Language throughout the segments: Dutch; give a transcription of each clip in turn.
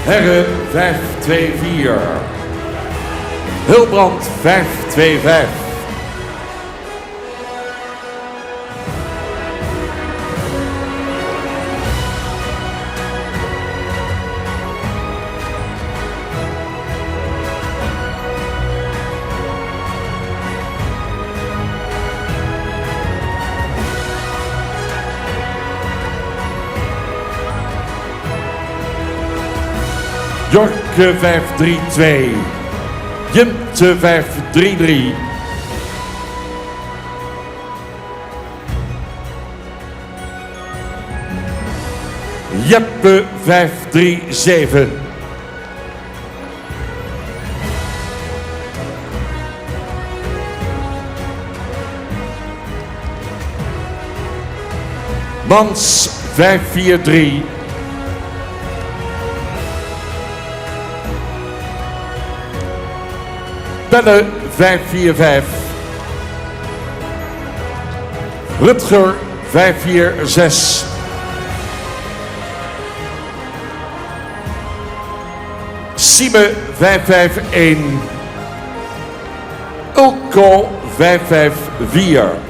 Herren 524. Hilbrand 525. Jorke 532. Jimte 533. Jeppe 537. Mans 543. Pelle 545. Rutger 546. Siebe 551. Ulko 554.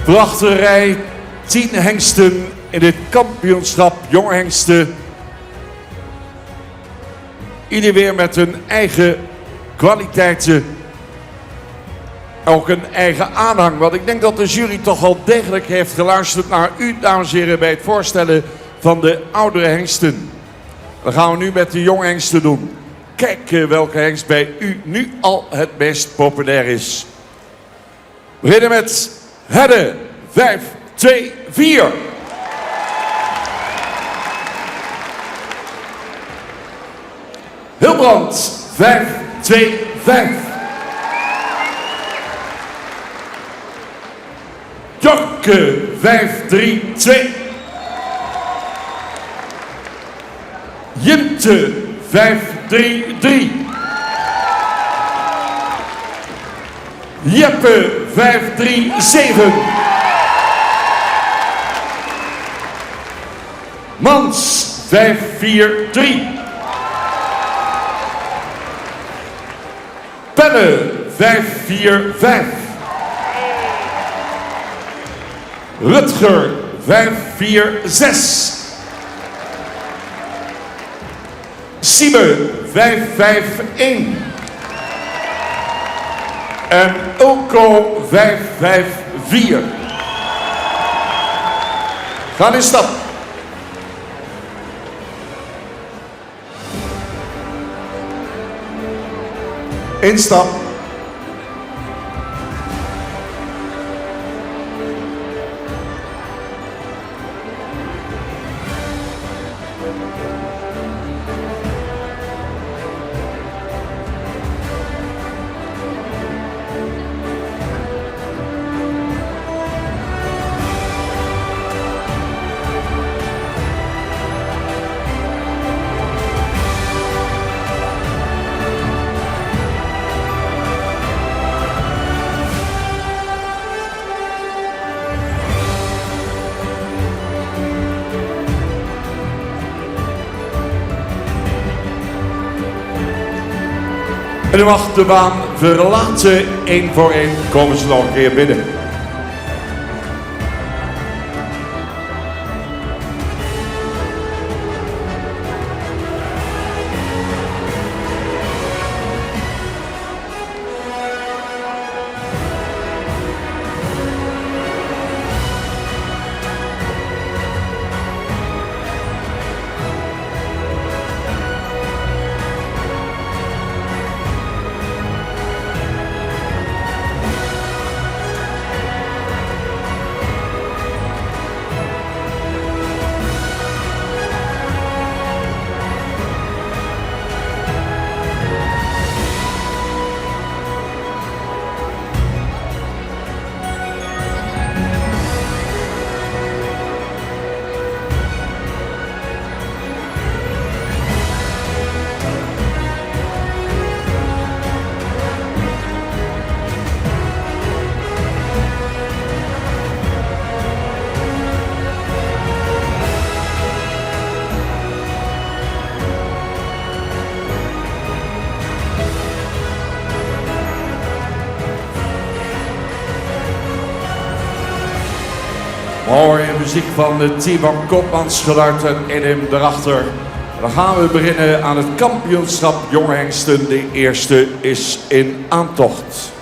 Wachterij 10 hengsten in dit kampioenschap jonge hengsten. Ieder weer met hun eigen kwaliteiten. Ook een eigen aanhang. Want ik denk dat de jury toch wel degelijk heeft geluisterd naar u, dames en heren, bij het voorstellen van de oudere hengsten. Dat gaan we nu met de jonge hengsten doen. Kijk welke hengst bij u nu al het meest populair is. We beginnen met Herren 5, 2, 4. Hilbrand 5, 2, 5. Jorke 5, 3, 2. Jimte 5, 3, 3. Jeppe 5, 3, 7. Mans 5, 4, 3. Pelle 5, 4, 5. Rutger 5, 4, 6. Siebe 5, 5, 1. En Ulco 554. Gaan in stap. Instap. En u mag de baan verlaten. 1 voor 1 komen ze nog een keer binnen. Mooie muziek van het team van Koopmans Geluid en Edim erachter. Dan gaan we beginnen aan het kampioenschap jonge hengsten. De eerste is in aantocht.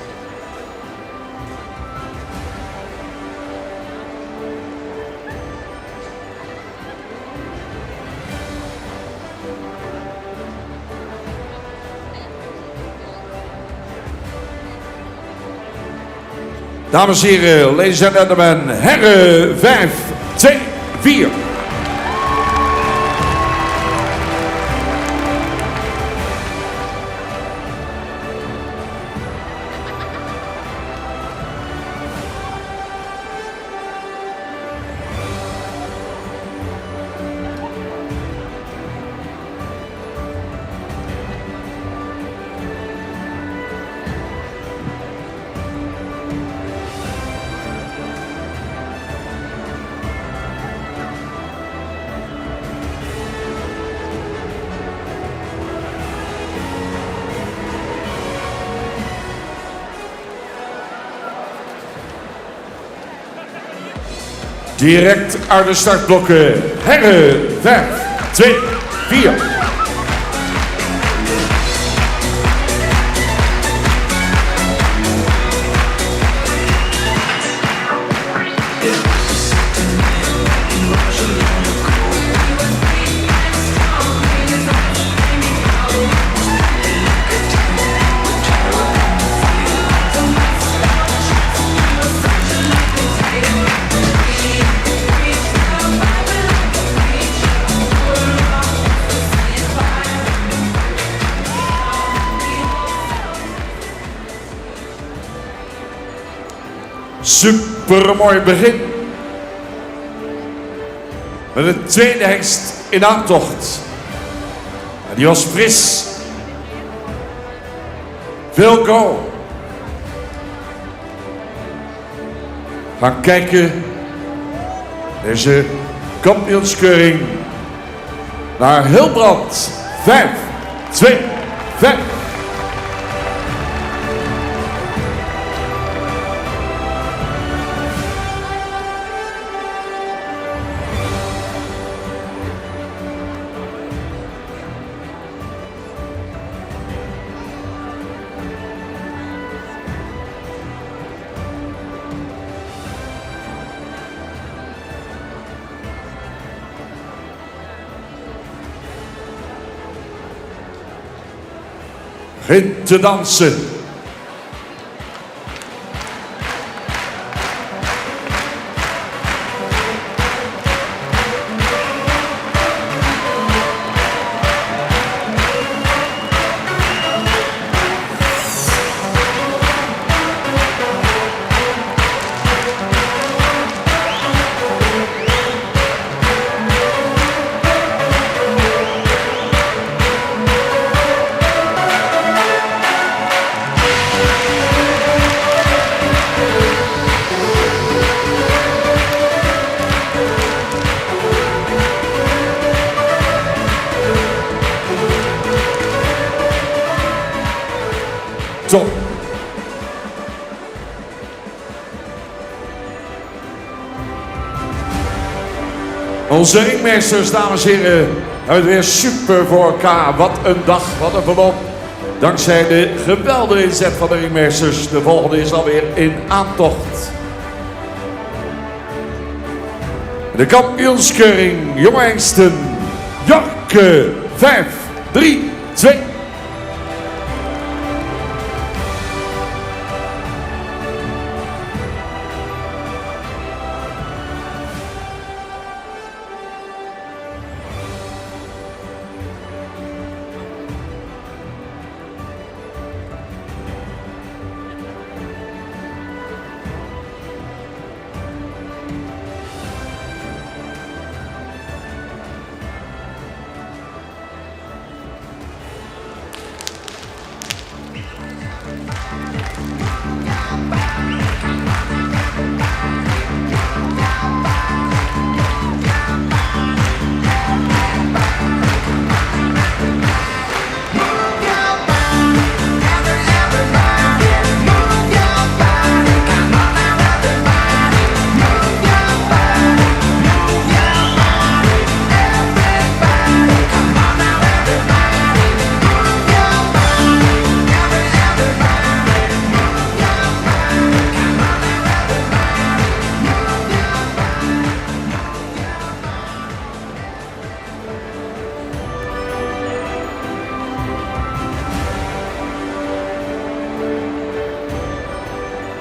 Dames en heren, ladies and gentlemen, heren 5, 2, 4. Direct uit de startblokken. Heren 5, 2, 4. Super mooi begin. Met de tweede hengst in aantocht. En die was fris. Veel go. Gaan kijken. Deze kampioenskeuring. Naar Hilbrand. 5, 2, 5. begint te dansen. Top. Onze ringmeesters, dames en heren, hebben het weer super voor elkaar. Wat een dag, wat een verloop. Dankzij de geweldige inzet van de ringmeesters. De volgende is alweer in aantocht. De kampioenskeuring, jonge hengsten, Jorke, 5, 3, 2.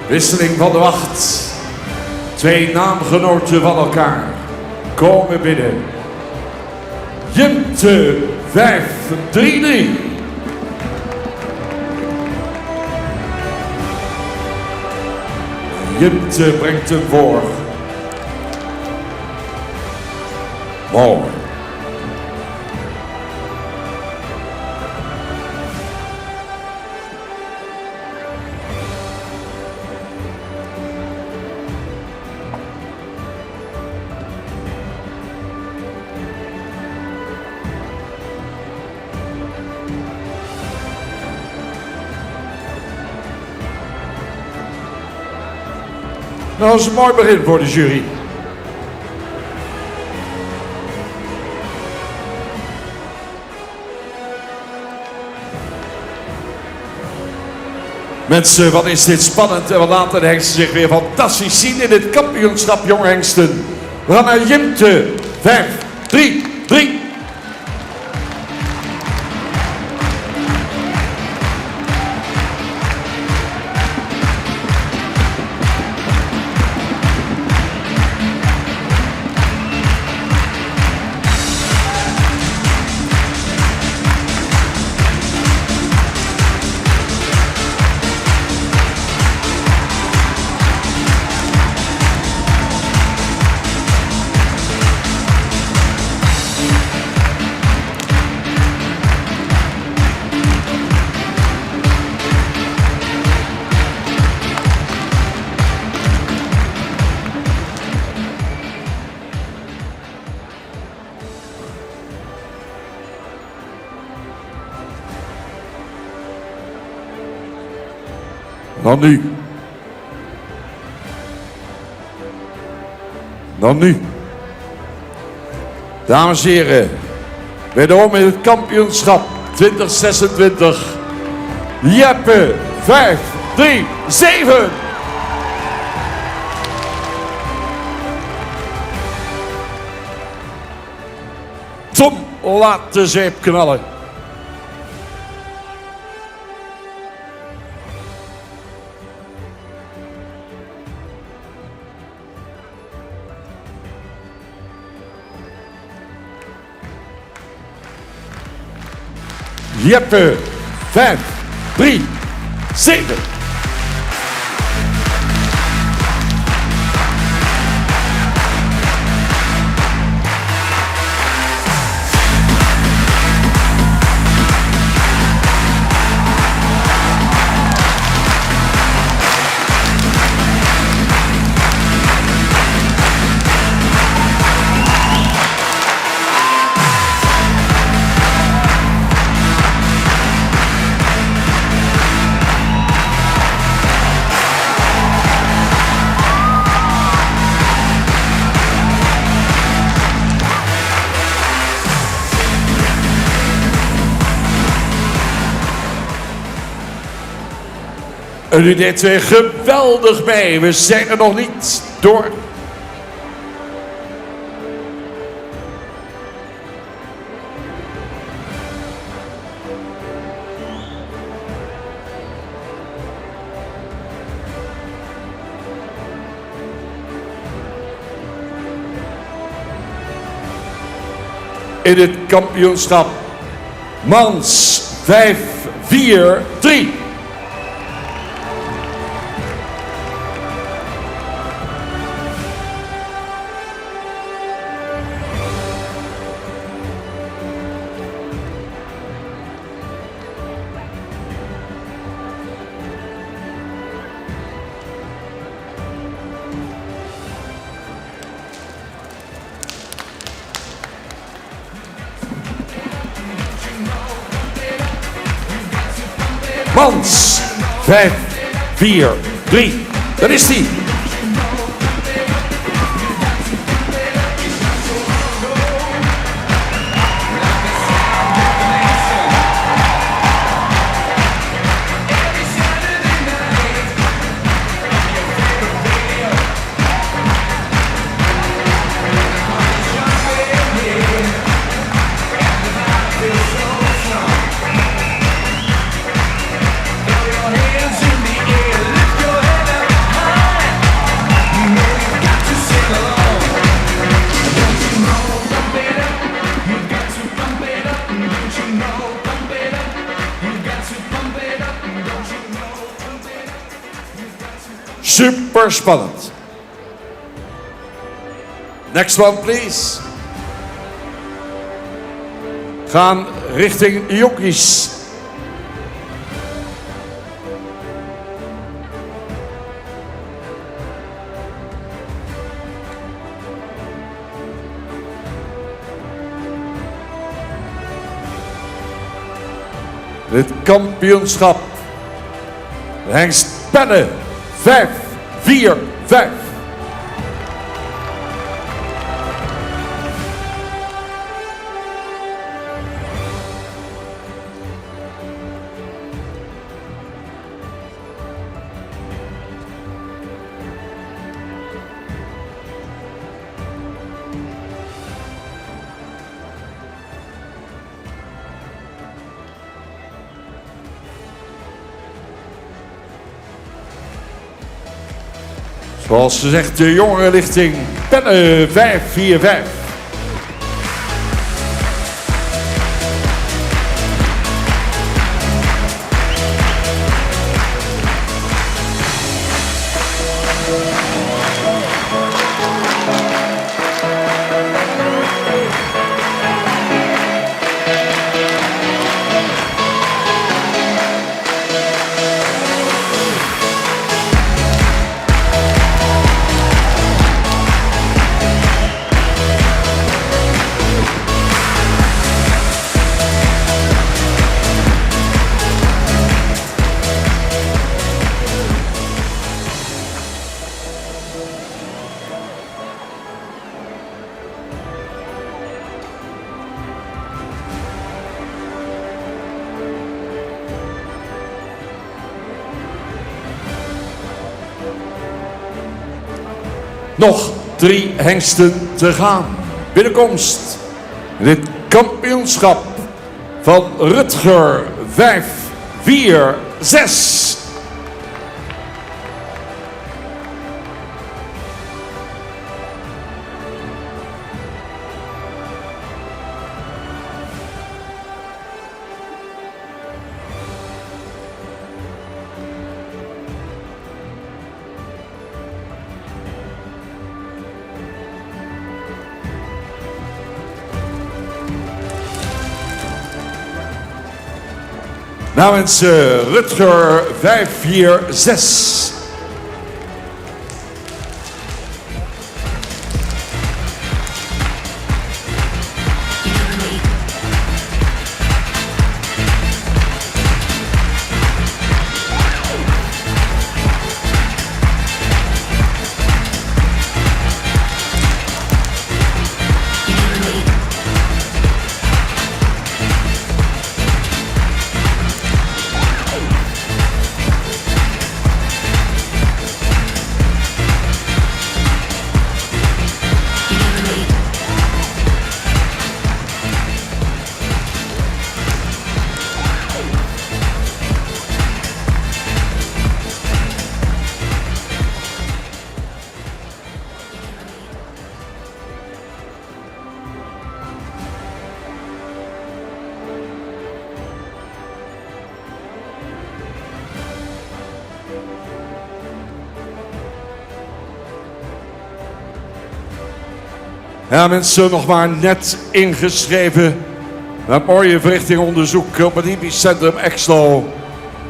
Wisseling van de wacht. Twee naamgenoten van elkaar komen binnen. Jimte 5-3-3. Jimte brengt hem voor. Mooi. Nou, dat is een mooi begin voor de jury. Mensen, wat is dit spannend en wat laten de hengsten zich weer fantastisch zien in dit kampioenschap jonge hengsten. We gaan naar Jimte 5-3-3. Dan nu. Dan nu. Dames en heren, wederom in het kampioenschap 2026. Jeppe 5-3-7. Tom laat de zeep knallen. Jeppe 5, 3, 7. En u deed weer geweldig mee. We zijn er nog niet door. In het kampioenschap Mans 5, 4, 3. Mans 5, 4, 3. Daar is hij. Super spannend. Next one, please. Gaan richting jonkies. Dit kampioenschap. Hengst Penne 5, 4, 5. Zoals ze zegt, de jongere lichting Penne 5, 4, 5. Nog 3 hengsten te gaan. Binnenkomst. Dit kampioenschap van Rutger 5, 4, 6. Namens Rutger 546. Ja, mensen, nog maar net ingeschreven. Met mooie verrichtingonderzoek op het Hippiecentrum Exlo.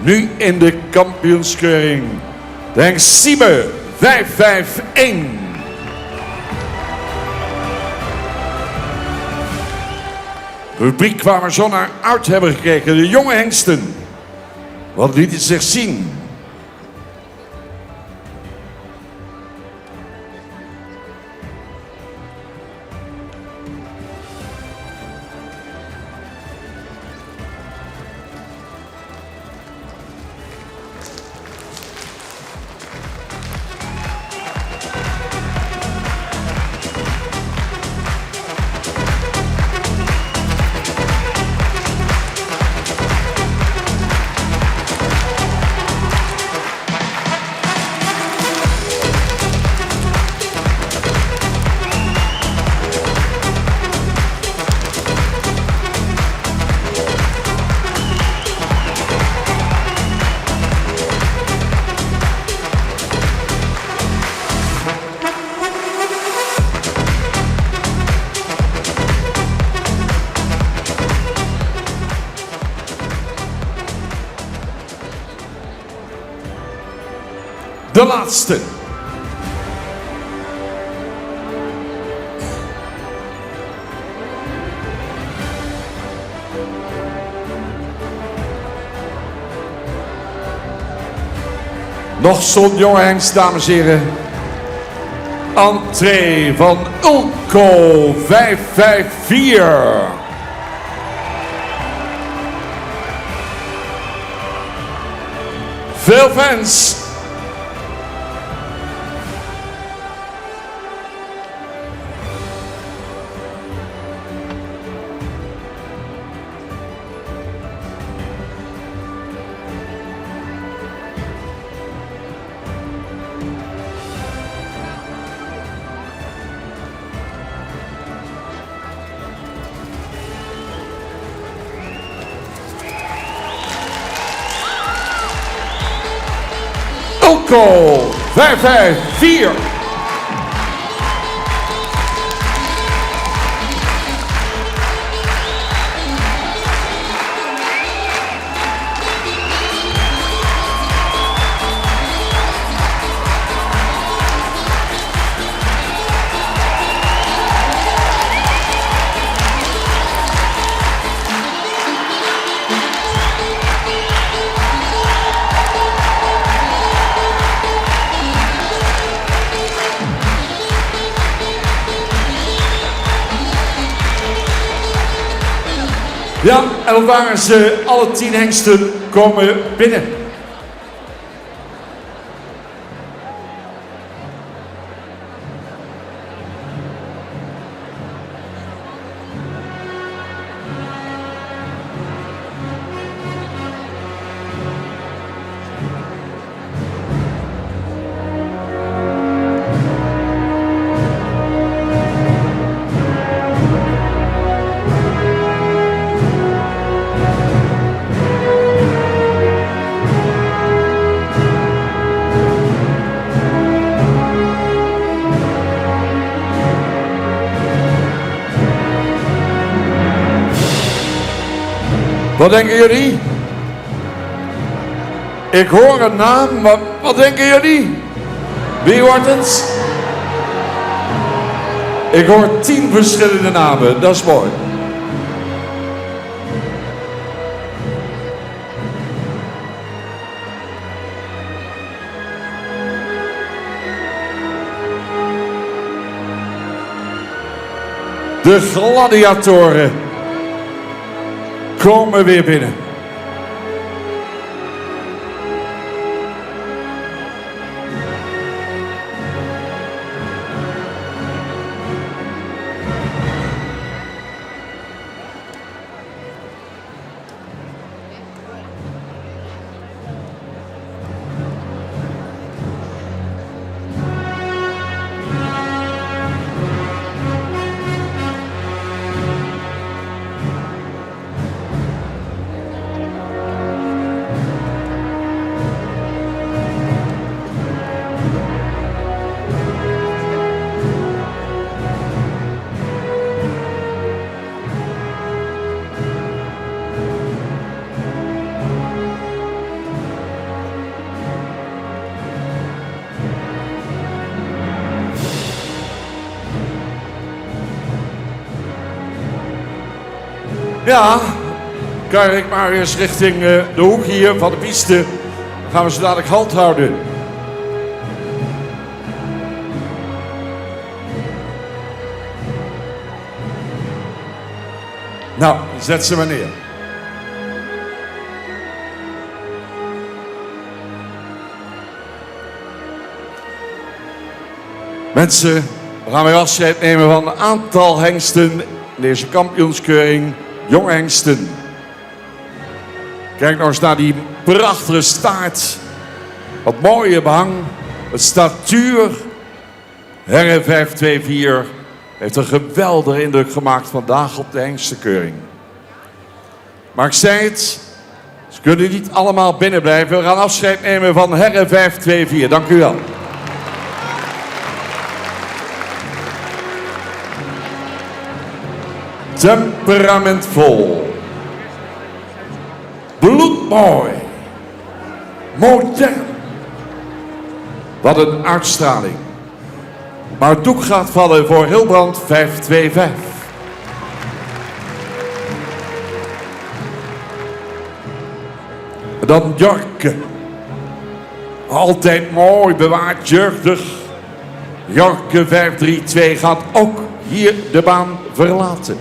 Nu in de kampioenskeuring. De hengst Siebe 551. Rubriek waar we zo naar uit hebben gekeken. De jonge hengsten. Wat liet het zich zien? De laatste. Nog zo'n jonge hengst, dames en heren. Entree van Ulco 554. Veel fans. Ulco 554. Ja, en dan waren ze alle 10 hengsten komen binnen. Wat denken jullie? Ik hoor een naam, maar wat denken jullie? Wie wordt het? Ik hoor 10 verschillende namen, dat is mooi. De gladiatoren komen weer binnen. Ja, kijk maar eens richting de hoek hier van de piste. Dan gaan we zo dadelijk halt houden. Nou, zet ze maar neer. Mensen, we gaan weer afscheid nemen van een aantal hengsten in deze kampioenskeuring. Jonge hengsten. Kijk nou eens naar die prachtige staart. Wat mooie behang. Het statuur. Herre 524 heeft een geweldige indruk gemaakt vandaag op de hengstenkeuring. Maar ik zei het, ze kunnen niet allemaal binnen blijven. We gaan afscheid nemen van Herre 524. Dank u wel. Temperamentvol. Bloedmooi. Modern. Wat een uitstraling. Maar het doek gaat vallen voor Hilbrand 525. Dan Jorke. Altijd mooi bewaard, jeugdig. Jorke 532 gaat ook hier de baan verlaten.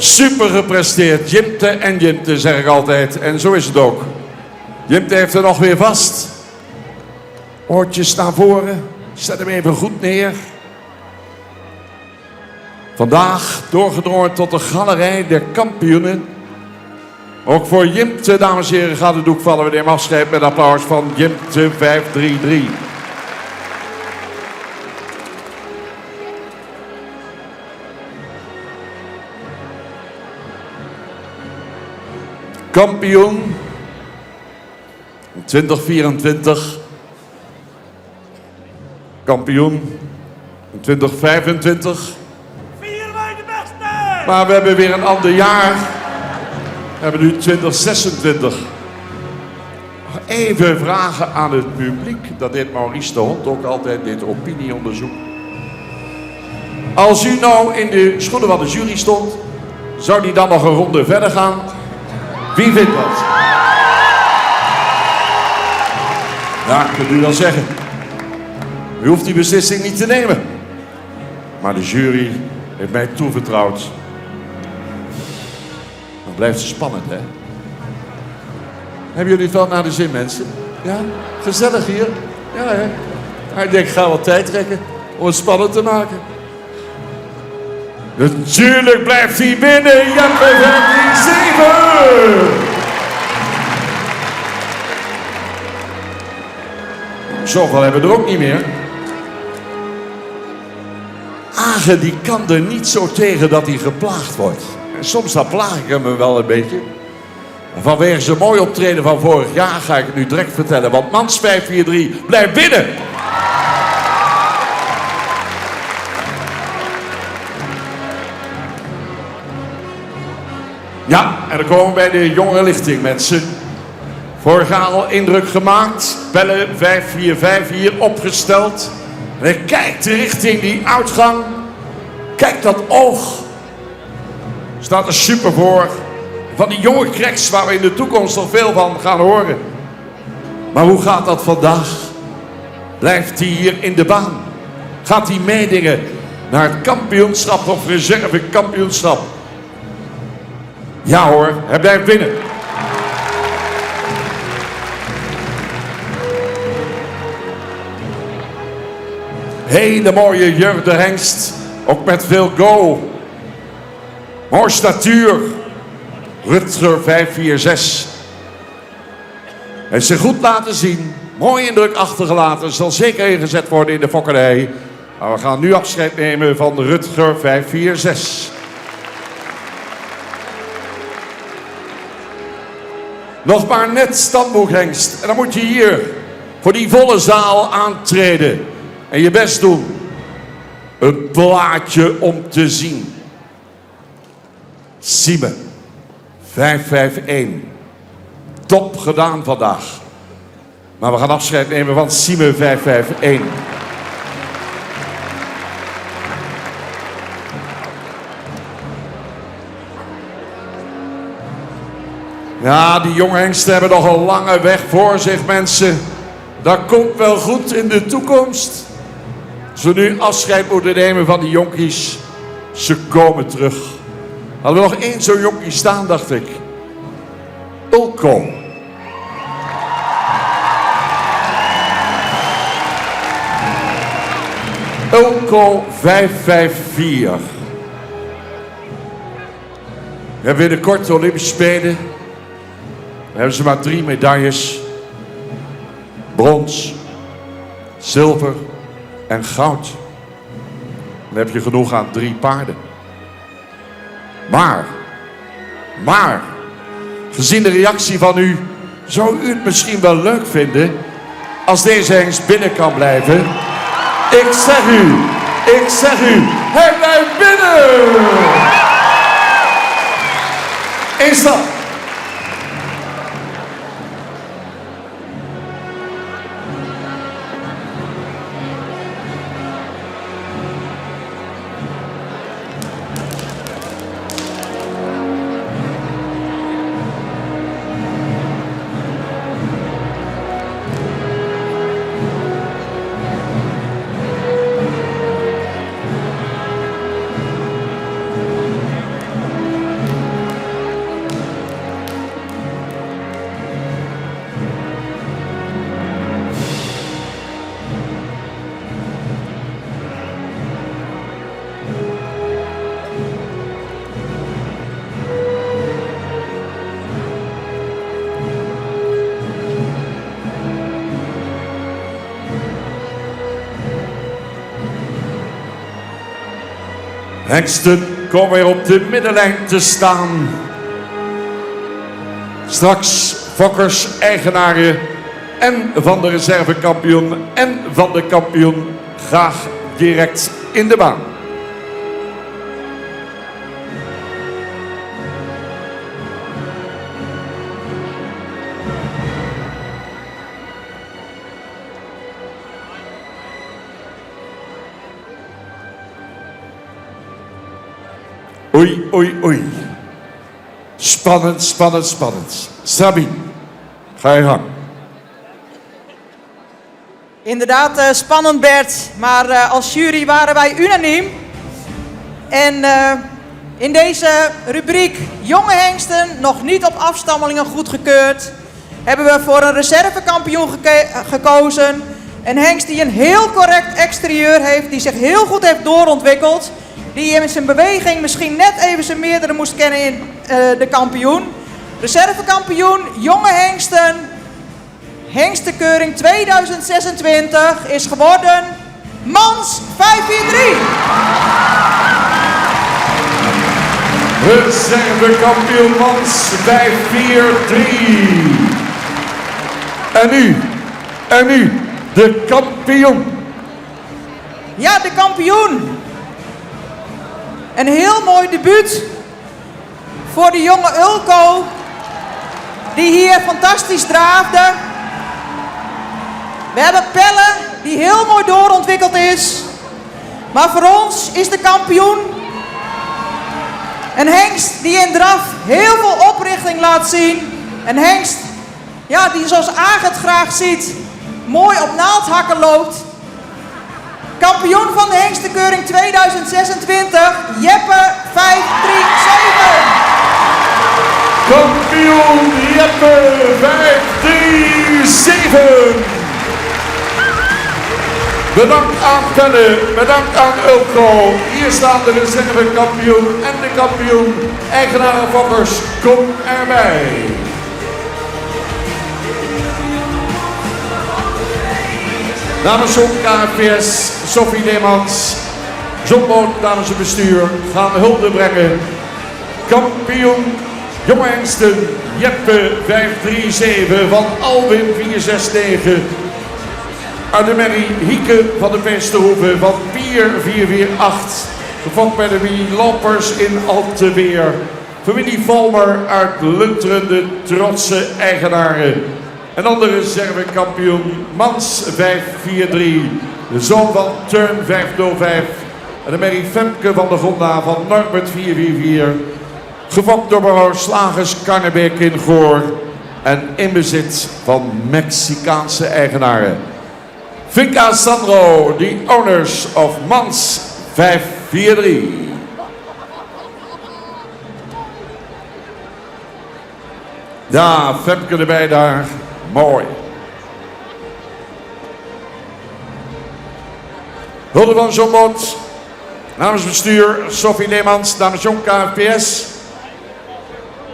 Super gepresteerd, Jimte en Jimte zeg ik altijd. En zo is het ook. Jimte heeft er nog weer vast. Oortjes naar voren. Zet hem even goed neer. Vandaag doorgedrongen tot de galerij der kampioenen. Ook voor Jimte, dames en heren, gaat het doek vallen. We nemen afscheid met applaus van Jimte 533. Kampioen in 2024. Kampioen in 2025. Vieren wij de beste! Maar we hebben weer een ander jaar. We hebben nu 2026. Nog even vragen aan het publiek. Dat deed Maurice de Hond ook altijd, dit opinieonderzoek. Als u nou in de schoenen van de jury stond, zou die dan nog een ronde verder gaan? Wie vindt dat? Ja, kunt u dan zeggen. U hoeft die beslissing niet te nemen. Maar de jury heeft mij toevertrouwd. Dan blijft het spannend, hè? Hebben jullie het wel naar de zin, mensen? Ja? Gezellig hier? Ja, hè? Ik denk, ik ga wat tijd trekken om het spannend te maken. Natuurlijk blijft hij winnen, Jeppe 537! Zoveel hebben we er ook niet meer. Agen die kan er niet zo tegen dat hij geplaagd wordt. En soms dan plaag ik hem wel een beetje. Vanwege zijn mooi optreden van vorig jaar ga ik het nu direct vertellen. Want Mans 543 blijft binnen. Ja, en dan komen we bij de jongere lichting, mensen. Vorig jaar al indruk gemaakt. Pelle 5-4-5 hier opgesteld. En hij kijkt richting die uitgang. Kijk dat oog. Staat er super voor. Van die jonge cracks waar we in de toekomst nog veel van gaan horen. Maar hoe gaat dat vandaag? Blijft hij hier in de baan? Gaat hij meedingen naar het kampioenschap of reservekampioenschap? Ja hoor, hij blijft binnen. Hele mooie Jurk de Hengst. Ook met veel go. Mooi statuur. Rutger 546. Heeft zich goed laten zien. Mooi indruk achtergelaten. Zal zeker ingezet worden in de fokkerdij. Maar we gaan nu afscheid nemen van Rutger 546. Nog maar net standboekhengst. En dan moet je hier voor die volle zaal aantreden. En je best doen. Een plaatje om te zien. Sieme 551. Top gedaan vandaag. Maar we gaan afscheid nemen van Sieme 551. Ja, die jonge hengsten hebben nog een lange weg voor zich, mensen. Dat komt wel goed in de toekomst. Als we nu afscheid moeten nemen van die jonkies, ze komen terug. Hadden we nog één zo'n jonkie staan, dacht ik. Ulko. Ulko 554. We hebben binnenkort de Olympische Spelen. Dan hebben ze maar 3 medailles. Brons, zilver en goud. Dan heb je genoeg aan 3 paarden. Maar, gezien de reactie van u, zou u het misschien wel leuk vinden als deze hengst binnen kan blijven? Ik zeg u, hij blijft binnen! Eén stap. Hengsten komen weer op de middenlijn te staan. Straks fokkers, eigenaren en van de reservekampioen en van de kampioen graag direct in de baan. Oei. Spannend. Sabine, ga je gang. Inderdaad, spannend Bert, maar als jury waren wij unaniem. En in deze rubriek jonge hengsten, nog niet op afstammelingen goedgekeurd, hebben we voor een reservekampioen gekozen. Een hengst die een heel correct exterieur heeft, die zich heel goed heeft doorontwikkeld. Die in zijn beweging misschien net even zijn meerdere moest kennen in de kampioen. Reservekampioen, jonge hengsten. Hengstenkeuring 2026 is geworden Mans 543. Reservekampioen Mans 543. En nu, de kampioen. Ja, de kampioen. Een heel mooi debuut voor de jonge Ulko, die hier fantastisch draafde. We hebben Pelle, die heel mooi doorontwikkeld is. Maar voor ons is de kampioen een hengst die in draf heel veel oprichting laat zien. Een hengst ja, die zoals Aag het graag ziet, mooi op naaldhakken loopt. Kampioen van de hengstenkeuring 2026, Jeppe 537. Kampioen Jeppe 537. Bedankt aan Pelle, bedankt aan Ulko. Hier staan de reservekampioen en de kampioen. Eigenaren Fokkers, kom erbij. Namens John KFPS, Sophie Leemans, John Boot namens het bestuur gaan hulde brengen. Kampioen jonge hengsten Jeppe 537 van Alwin 469. Ardemerrie Hieke van de Pesterhoeve van 4448. Gevolgd bij de familie Lampers in Alteweer. Familie Valmer uit Lunteren, de trotse eigenaren. En andere reservekampioen Mans 543. De zoon van Turn 505. En de merrie Femke van de Gonda van Norbert 444. Gevolgd door Baro Slagers Karnebeek in Goor. En in bezit van Mexicaanse eigenaren. Finca Sandro, the owners of Mans 543. Ja, Femke erbij daar. Mooi. Hulde van John Boot. Namens bestuur Sophie Leemans, namens Jong KFPS.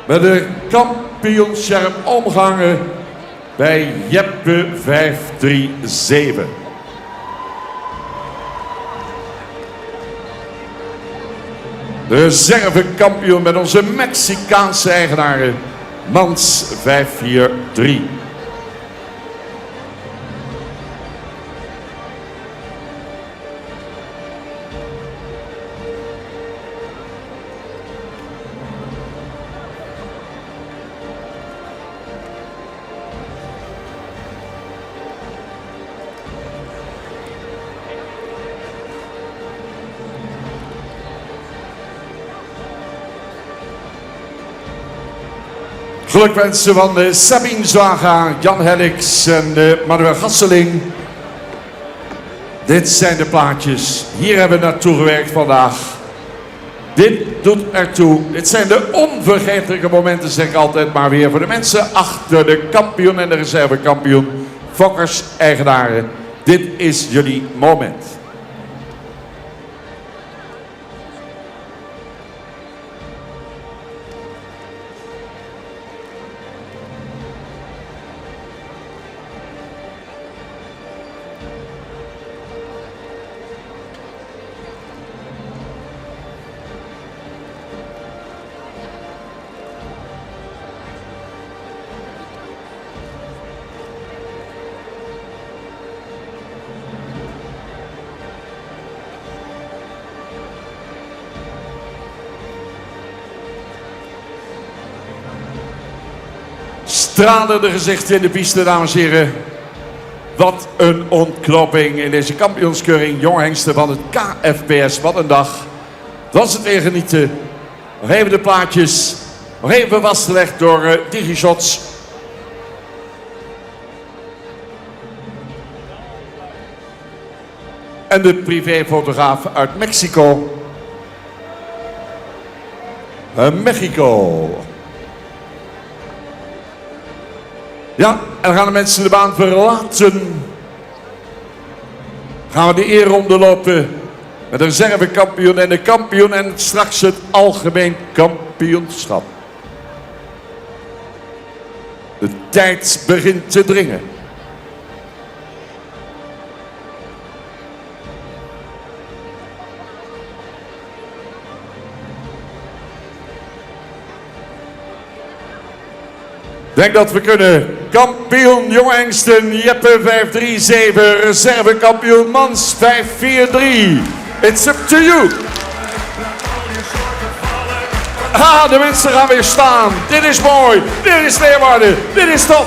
Met de kampioenscherm omgangen bij Jeppe 537. De reservekampioen met onze Mexicaanse eigenaren. Mans 543. Gelukwensen van Sabine Zwaga, Jan Hellix en Manuel Gasseling. Dit zijn de plaatjes. Hier hebben we naartoe gewerkt vandaag. Dit doet ertoe. Dit zijn de onvergetelijke momenten, zeg ik altijd maar weer. Voor de mensen achter de kampioen en de reservekampioen. Fokkers, eigenaren. Dit is jullie moment. Stralende gezichten in de piste, dames en heren. Wat een ontknoping in deze kampioenskeuring. Jonge hengsten van het KFPS. Wat een dag. Was het weer genieten. Nog even de plaatjes. Nog even vastgelegd door DigiShots. En de privéfotograaf uit Mexico. Mexico. Ja, en dan gaan de mensen de baan verlaten. Gaan we de eerronde lopen. Met de reservekampioen en de kampioen en straks het algemeen kampioenschap. De tijd begint te dringen. Ik denk dat we kunnen. Kampioen jonge hengsten Jeppe 537, reservekampioen Mans 543. It's up to you. Ah, de mensen gaan weer staan. Dit is mooi. Dit is Leeuwarden. Dit is top.